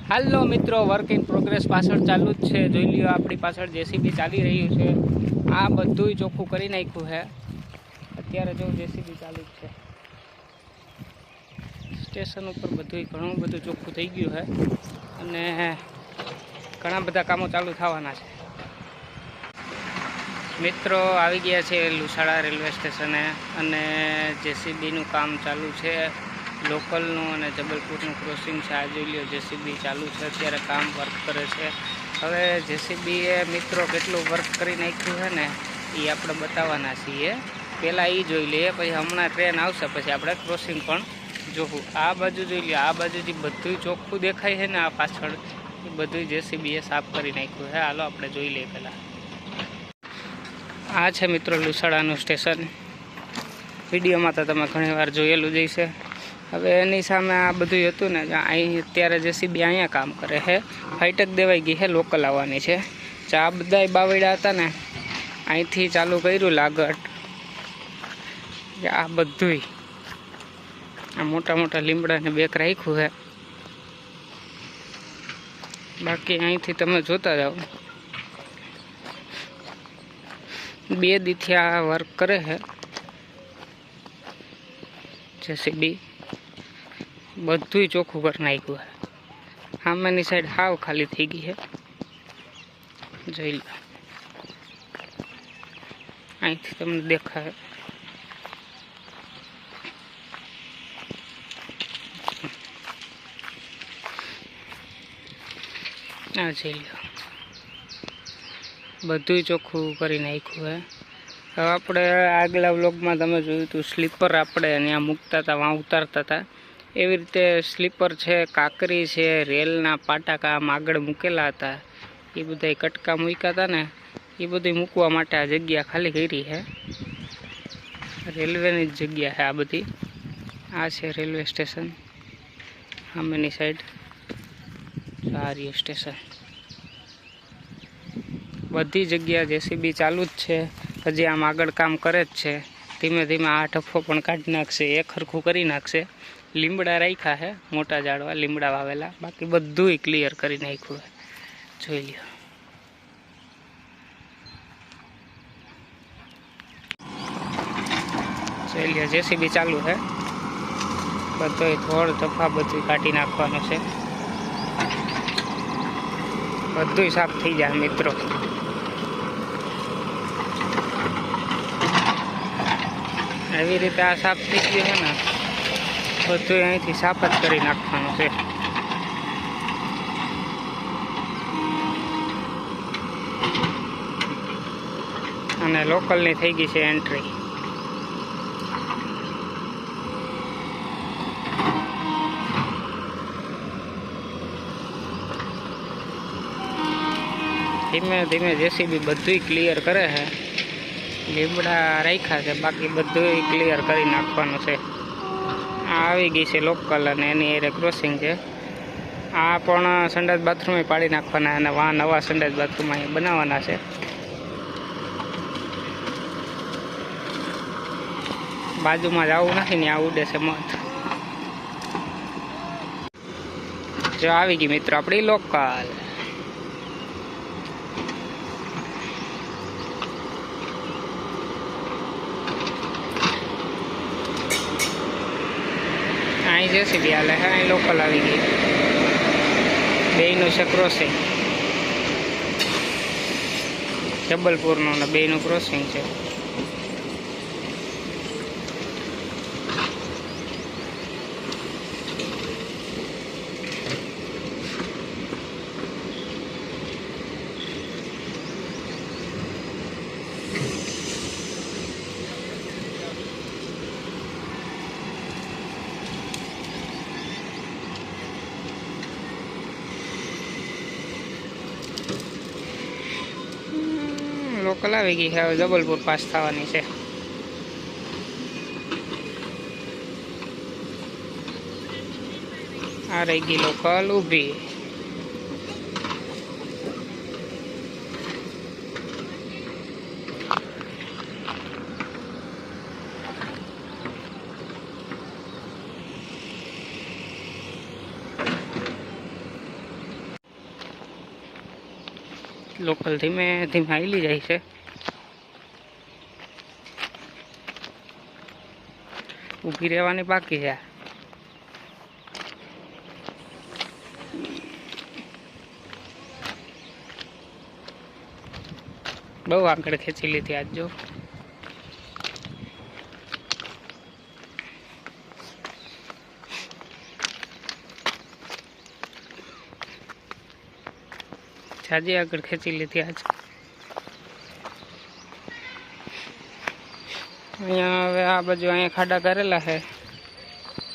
હાલો મિત્રો, work in progress પાછળ ચાલુ જ છે। જોઈ લ્યો, આપણી પાછળ જેસીબી ચાલી રહ્યું છે। આ બધુંય ચોખ્ખું કરી નાખ્યું છે। અત્યારે જો જેસીબી ચાલુ જ છે। સ્ટેશન ઉપર બધુંય ઘણું બધું ચોખ્ખું થઈ ગયું છે અને ઘણા બધા કામો ચાલુ થવાના છે। મિત્રો આવી ગયા છે લુસાડા રેલવે સ્ટેશને અને જેસીબીનું કામ ચાલુ છે। લોકલનું અને જબલપુરનું ક્રોસિંગ છે। આ જોઈ લ્યો, જેસીબી ચાલુ છે, અત્યારે કામ વર્ક કરે છે। હવે જેસીબીએ મિત્રો કેટલું વર્ક કરી નાખ્યું છે ને એ આપણે બતાવવાના છીએ। પહેલાં એ જોઈ લઈએ, પછી હમણાં ટ્રેન આવશે પછી આપણે ક્રોસિંગ પણ જોવું। આ બાજુ જોઈ લ્યો, આ બાજુથી બધું ચોખ્ખું દેખાય છે ને, આ પાછળ એ બધું જેસીબીએ સાફ કરી નાખ્યું છે। હાલો આપણે જોઈ લઈએ પહેલાં। આ છે મિત્રો લુસાડાનું સ્ટેશન। વિડીયોમાં તો તમે ઘણીવાર જોયેલું જ હશે। હવે એની સામે આ બધું હતું ને, અહીં અત્યારે જેસીબી અહીંયા કામ કરે છે। ફાઇટક દેવાઈ ગઈ છે, લોકલ આવવાની છે। આ બધાય બાવડા હતા ને, અહીંથી ચાલુ કર્યું લાગટ। આ બધુંય આ મોટા મોટા લીમડાને બેક રાખ્યું છે। બાકી અહીંથી તમે જોતા જાઓ, 2 દીથી આ વર્ક કરે છે જેસીબી। બધુંય ચોખ્ખું કરી નાખ્યું છે। સામેની સાઈડ હાવ ખાલી થઈ ગઈ છે, જોઈ લો। અહીંથી તમને દેખાય, આ જોઈ લો, બધુંય ચોખ્ખું કરી નાખ્યું છે। હવે આપણે આગલા વ્લોગમાં તમે જોયું હતું, સ્લીપર આપણે ત્યાં મૂકતા હતા, વાં ઉતારતા હતા। એવી રીતે સ્લીપર છે, કાંકરી છે, રેલના પાટા આમ આગળ મૂકેલા હતા, એ બધા કટકા મૂક્યા હતા ને, એ બધું મૂકવા માટે આ જગ્યા ખાલી કરી છે। રેલવેની જ જગ્યા છે આ બધી। આ છે રેલવે સ્ટેશન, સામેની સાઈડ આ રહ્યું સ્ટેશન। બધી જગ્યા જેસીબી ચાલુ જ છે, હજી આમ આગળ કામ કરે જ છે। ધીમે ધીમે આ ઠફ્ફો પણ કાઢી નાખશે, એ ખરખું કરી નાખશે। લીમડા રાખ્યા છે, મોટા ઝાડવા લીમડા વાવેલા, બાકી બધુંય ક્લિયર કરી નાખ્યું છે, જોઈ લ્યો। જોઈ લ્યો, જેસીબી ચાલુ છે, બધોય થોડ તફા બધું કાઢી નાખવાનું છે। બધુંય સાફ થઈ જાય મિત્રો। એવી રીતે આ સાફ થઈ ગયું છે ને, બધું અહીંથી સાફ જ કરી નાખવાનું છે। અને લોકલની થઈ ગઈ છે એન્ટ્રી। ધીમે ધીમે જેસીબી બધુંય ક્લિયર કરે છે। લીમડા રાખ્યા છે, બાકી બધું ક્લિયર કરી નાખવાનું છે। આ આવી ગઈ છે લોકલ અને એની એરે ક્રોસિંગ છે। આ પણ સંડાસ બાથરૂમ પાડી નાખવાના અને વાં નવા સંડાસ બાથરૂમ અહીંયા બનાવવાના છે। બાજુમાં જ આવું નથી ને, આ ઉડે છે મત। જો આવી ગઈ મિત્રો આપણી લોકલ। અહીં જેસીબી હાલે છે, અહીં લોકલ આવી ગઈ। બેયનું છે ક્રોસિંગ, જબલપુરનું ને બેયનું ક્રોસિંગ છે। લોકલ આવી ગઈ છે, હવે જબલપુર પાસ થવાની છે। આ રહી ગઈ લોકલ ઊભી। લોકલ ધીમે ધીમે હાલી જાય છે. ઊભી રહેવાની બાકી છે. બહુ આગળ ખેંચી લીધી આજ જો. જાજી આગળ ખેંચી લીધી આજ. અહીંયા હવે આ બાજુ અહીંયા ખાડા કરેલા છે,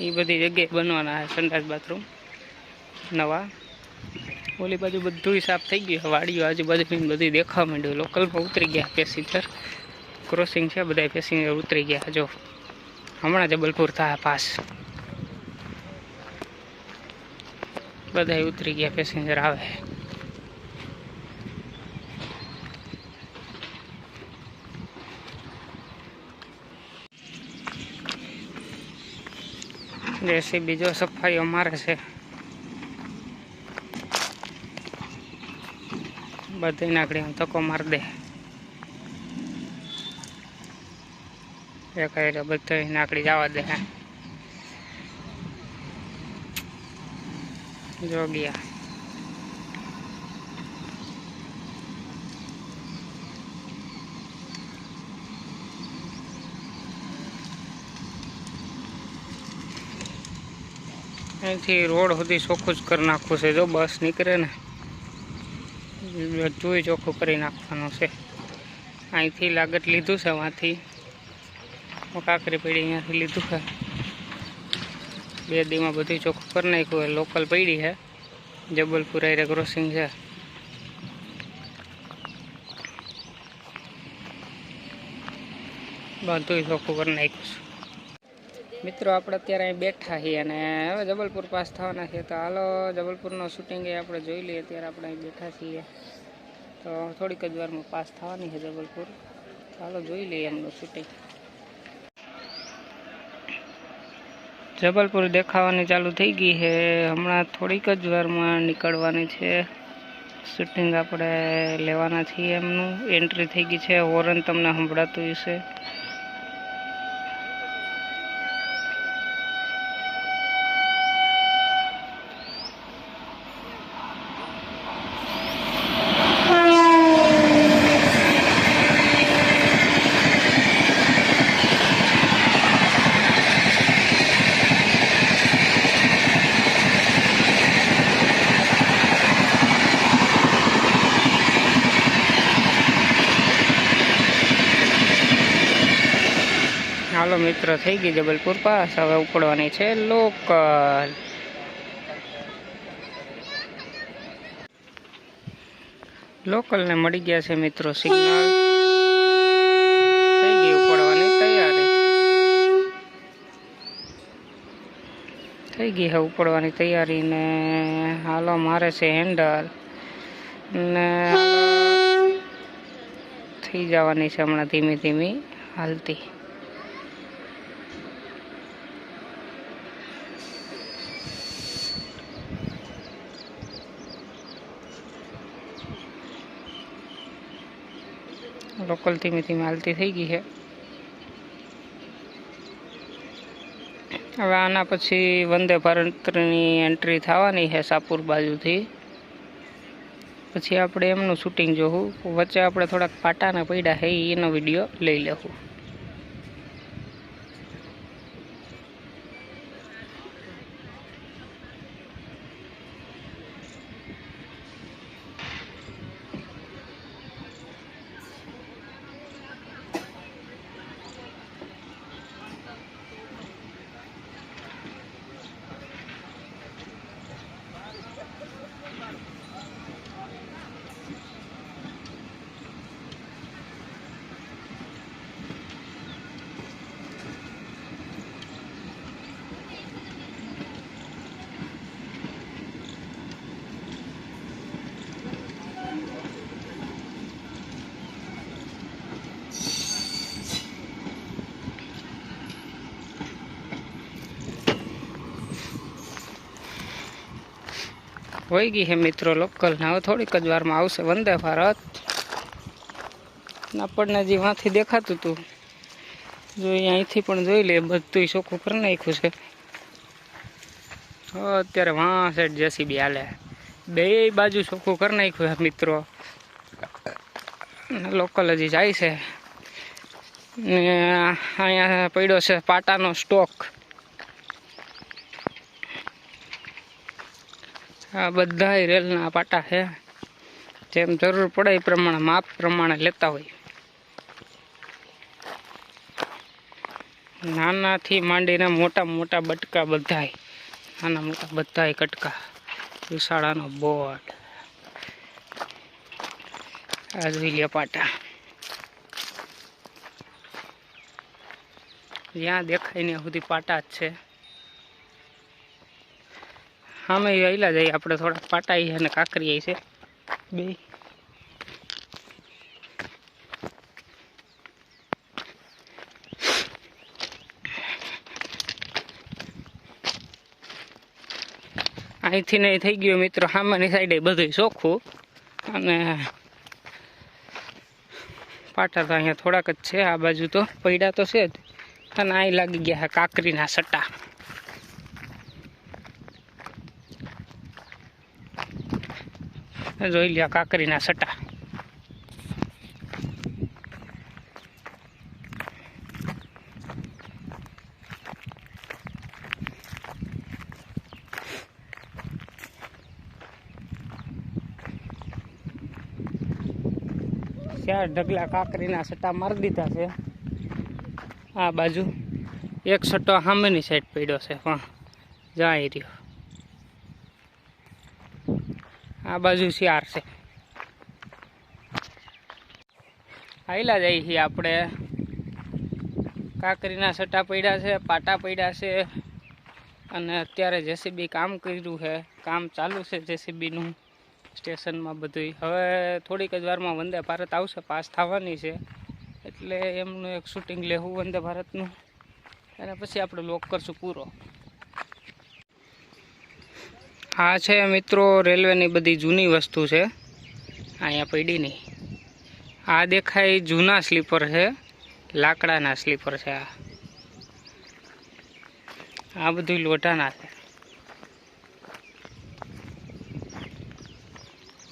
એ બધી જગ્યાએ બનવાના છે સંડાસ બાથરૂમ નવા. ઓલી બાજુ બધું સાફ થઈ ગયું. વાડીઓ આજુબાજુ બધી દેખાવા માંડ્યું. લોકલમાં ઉતરી ગયા પેસેન્જર. ક્રોસિંગ છે, બધા પેસેન્જર ઉતરી ગયા. જો હમણાં જબલપુર થાય પાસ, બધા ઉતરી ગયા. પેસેન્જર આવે. જેસી બીજો સફાઈઓ મારે છે. બધી નાકડી ધક્કો મારી દે. એક બધી નાકડી જવા દે. જો ગયા. અહીંથી રોડ સુધી ચોખ્ખું જ કરી નાખવું છે. જો બસ નીકળે ને બધું ચોખ્ખું કરી નાખવાનું છે. અહીંથી લાગત લીધું છે, વાંથી કાકરી પડી અહીંયાથી લીધું છે. 2 દીમાં બધું ચોખ્ખું કરી નાખ્યું હોય. લોકલ પડી છે, જબલપુર હાઈવે ક્રોસિંગ છે. બધું ચોખ્ખું કરી નાખ્યું છે. મિત્રો આપણે અત્યારે અહીં બેઠા છીએ અને હવે જબલપુર પાસ થવાના છે. તો હાલો જબલપુરનો શૂટિંગ એ આપણે જોઈ લઈએ. અત્યારે આપણે અહીં બેઠા છીએ, તો થોડીક જ વારમાં પાસ થવાની છે જબલપુર. ચાલો જોઈ લઈએ એમનું શૂટિંગ. જબલપુર દેખાવાની ચાલુ થઈ ગઈ છે. હમણાં થોડીક જ વારમાં નીકળવાની છે. શૂટિંગ આપણે લેવાના છીએ. એમનું એન્ટ્રી થઈ ગઈ છે. હોર્ન તમને સંભળાતું હશે. હાલો મિત્રો, થઈ ગઈ જબલપુર પાસ. હવે ઉપડવાની છે લોકલ. લોકલને મળી ગયા છે મિત્રો સિગ્નલ. થઈ ગઈ ઉપડવાની તૈયારી. થઈ ગઈ છે ઉપડવાની તૈયારી. ને હાલો મારે છે હેન્ડલ ને થઈ જવાની છે હમણાં ધીમી ધીમી હાલતી. લોકલ ધીમે ધીમે હાલતી થઈ ગઈ છે. હવે આના પછી વંદે ભારતની એન્ટ્રી થવાની છે સાપુર બાજુથી. પછી આપણે એમનું શૂટિંગ જોવું. વચ્ચે આપણે થોડાક પાટાના પડ્યા છે, એનો વિડીયો લઈ લેવું. હોઈ ગઈ છે મિત્રો લોકલ. હવે થોડીક જ વારમાં આવશે વંદે ભારત. આપણને જે વાંથી દેખાતું હતું જો અહીંથી પણ જોઈ લે, બધું ચોખ્ખું કરી નાખ્યું છે. અત્યારે વાં સાઈડ જેસીબી હાલે, બે બાજુ ચોખ્ખું કરી નાખ્યું છે મિત્રો. લોકલ હજી જાય છે. અહીંયા પડ્યો છે પાટાનો સ્ટોક. આ બધા રેલના પાટા છે. જેમ જરૂર પડે એ પ્રમાણે માપ પ્રમાણે લેતા હોય. નાનાથી માંડીને મોટા મોટા બટકા બધાય, નાના મોટા બધાય કટકા. વિશાળાનો બોર્ડ, આ જોઈ લે પાટા. જ્યાં દેખાય ને સુધી પાટા જ છે. સામે આવેલા જઈએ આપણે, થોડાક પાટા અને કાંકરી છે બે. અહીંથી નહીં થઈ ગયું મિત્રો, સામેની સાઈડે બધું ચોખ્ખું. અને પાટા તો અહીંયા થોડાક જ છે. આ બાજુ તો પૈડા તો છે જ. અને અહીં લાગી ગયા કાંકરીના સટ્ટા. જોઈ લ્યા કાંકરીના સટ્ટા. ચાર ઢગલા કાંકરીના સટ્ટા મારી દીધા છે. આ બાજુ એક સટ્ટો સામેની સાઈડ પડ્યો છે, પણ જાય રહ્યો. આ બાજુ શિયાર છે. આયલા જઈએ છીએ આપણે. કાંકરીના સટ્ટા પડ્યા છે, પાટા પડ્યા છે. અને અત્યારે જેસીબી કામ કર્યું છે, કામ ચાલુ છે જેસીબીનું સ્ટેશનમાં બધું. હવે થોડીક જ વારમાં વંદે ભારત આવશે, પાસ થવાની છે. એટલે એમનું એક શૂટિંગ લેવું વંદે ભારતનું, અને પછી આપણે લોક કરશું પૂરો. આ છે મિત્રો રેલવેની બધી જૂની વસ્તુ છે અહીંયા પડી નહીં. આ દેખાય જૂના સ્લીપર છે, લાકડાના સ્લીપર છે. આ બધું લોઢાના છે.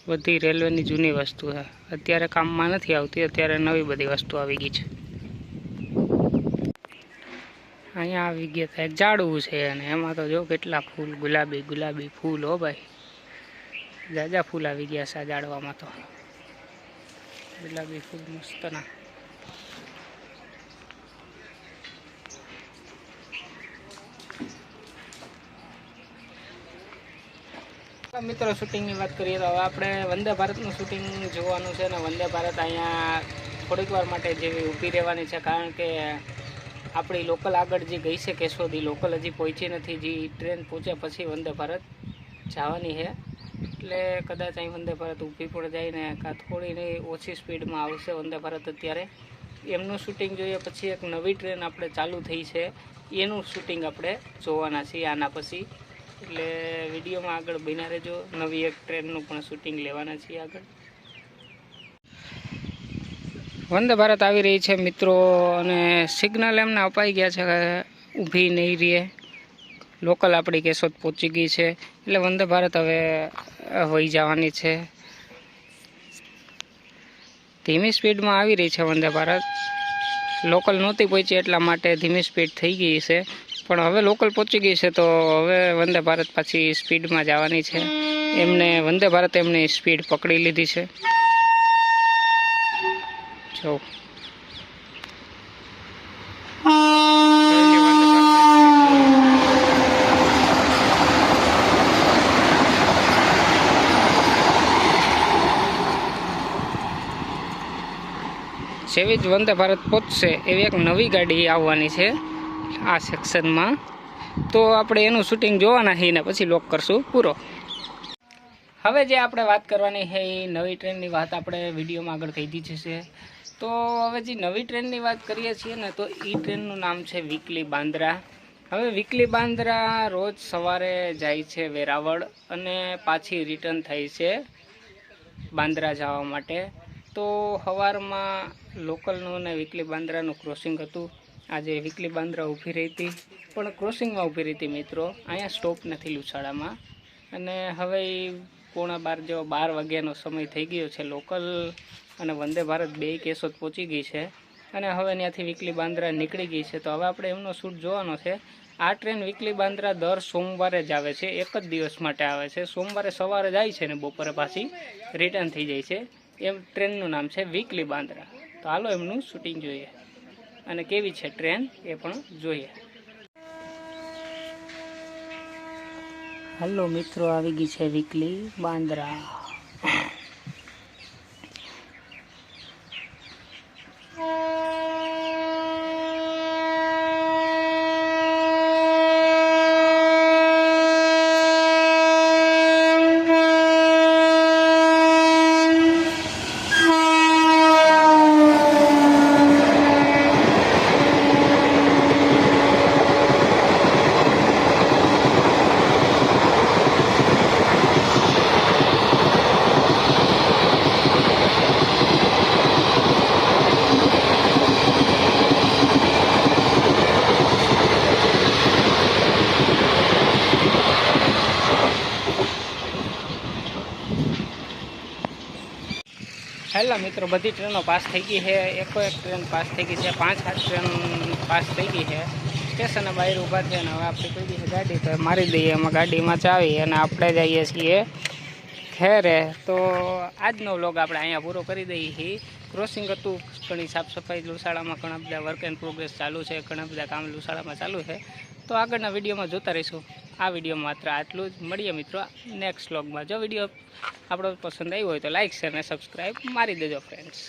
બધી રેલવેની જૂની વસ્તુ છે, અત્યારે કામમાં નથી આવતી. અત્યારે નવી બધી વસ્તુ આવી ગઈ છે. અહીંયા આવી ગયા હતા, એક ઝાડવું છે અને એમાં તો જો કેટલા ફૂલ, ગુલાબી ગુલાબી ફૂલ. હો ભાઈ, જાજા ફૂલ આવી ગયા છે આ ઝાડવામાં તો. ગુલાબી ફૂલ મસ્તના. મિત્રો શૂટિંગની વાત કરીએ તો હવે આપણે વંદે ભારતનું શૂટિંગ જોવાનું છે. ને વંદે ભારત અહીંયા થોડીક વાર માટે જેવી ઊભી રહેવાની છે, કારણ કે આપણી લોકલ આગળ જે ગઈ છે કેશોદી, લોકલ હજી પહોંચી નથી. જે ટ્રેન પહોંચ્યા પછી વંદે ભારત જવાની છે. એટલે કદાચ અહીં વંદે ભારત ઊભી પણ જાય ને કાં થોડી ઓછી સ્પીડમાં આવશે વંદે ભારત. અત્યારે એમનું શૂટિંગ જોઈએ. પછી એક નવી ટ્રેન આપણે ચાલુ થઈ છે, એનું શૂટિંગ આપણે જોવાના છીએ આના પછી. એટલે વિડીયોમાં આગળ બન્યા રહેજો. નવી એક ટ્રેનનું પણ શૂટિંગ લેવાના છીએ આગળ. વંદે ભારત આવી રહી છે મિત્રો, અને સિગ્નલ એમને અપાઈ ગયા છે કે ઊભી નહીં રહે. લોકલ આપણી કેશોદ પહોંચી ગઈ છે, એટલે વંદે ભારત હવે વહી જવાની છે. ધીમી સ્પીડમાં આવી રહી છે વંદે ભારત. લોકલ નહોતી પહોંચી એટલા માટે ધીમી સ્પીડ થઈ ગઈ છે, પણ હવે લોકલ પહોંચી ગઈ છે તો હવે વંદે ભારત પાછી સ્પીડમાં જવાની છે. એમને વંદે ભારત એમની સ્પીડ પકડી લીધી છે. જો જેવી જ વંદે ભારત પહોંચશે એવી એક નવી ગાડી આવવાની છે આ સેક્શનમાં. તો આપણે એનું શૂટિંગ જોવાના છીએ ને પછી લોક કરશું પૂરો. હવે જે આપણે વાત કરવાની છે એ નવી ટ્રેનની વાત આપણે વિડીયોમાં આગળ કહી દીધી છે. તો હવે જે નવી ટ્રેનની વાત કરીએ છીએ ને, તો એ ટ્રેનનું નામ છે વીકલી બાંદ્રા. હવે વીકલી બાંદ્રા રોજ સવારે જાય છે વેરાવળ અને પાછી રિટર્ન થઈ છે બાંદ્રા જવા માટે. તો સવારમાં લોકલનું અને વીકલી બાંદ્રાનું ક્રોસિંગ હતું. આજે વીકલી બાંદ્રા ઊભી રહી હતી, પણ ક્રોસિંગમાં ઊભી રહી હતી મિત્રો. અહીંયા સ્ટોપ નથી લુસાડામાં. અને હવે 11:15 જેવો 12 વાગ્યાનો સમય થઈ ગયો છે. લોકલ અને વંદે ભારત બે કેશોદ પહોંચી ગઈ છે અને હવે ત્યાંથી વીકલી બાંદ્રા નીકળી ગઈ છે. તો હવે આપણે એમનો શૂટ જોવાનો છે. આ ટ્રેન વીકલી બાંદ્રા દર સોમવારે જ આવે છે, એક જ દિવસ માટે આવે છે. સોમવારે સવારે જાય છે ને બપોરે પાછી રિટર્ન થઈ જાય છે. એમ ટ્રેનનું નામ છે વીકલી બાંદ્રા. તો હાલો એમનું શૂટિંગ જોઈએ અને કેવી છે ટ્રેન એ પણ જોઈએ. હાલો મિત્રો, આવી ગઈ છે વીકલી બાંદ્રા. હેલો મિત્રો, બધી ટ્રેનો પાસ થઈ ગઈ છે. એક ટ્રેન પાસ થઈ ગઈ છે, 5-8 ટ્રેન પાસ થઈ ગઈ છે. સ્ટેશને બહાર ઊભા છે અને હવે આપણે કોઈ દિવસ ગાડી તો મારી દઈએ એમાં ગાડીમાં ચાવી અને આપણે જઈએ છીએ ખેરે. તો આજનો વ્લોગ આપણે અહીંયા પૂરો કરી દઈએ છીએ. ક્રોસિંગ હતું, ઘણી સાફ સફાઈ લુસાડામાં, ઘણા બધા વર્ક એન્ડ પ્રોગ્રેસ ચાલુ છે, ઘણા બધા કામ લુસાડામાં ચાલુ છે. તો આગળના વિડીયોમાં જોતા રહીશું. આ વિડીયોમાં માત્ર આટલું જ. મળીએ મિત્રો નેક્સ્ટ વ્લોગમાં. જો વિડીયો આપણો પસંદ આવ્યો હોય તો લાઇક શેર અને સબસ્ક્રાઈબ મારી દેજો ફ્રેન્ડ્સ.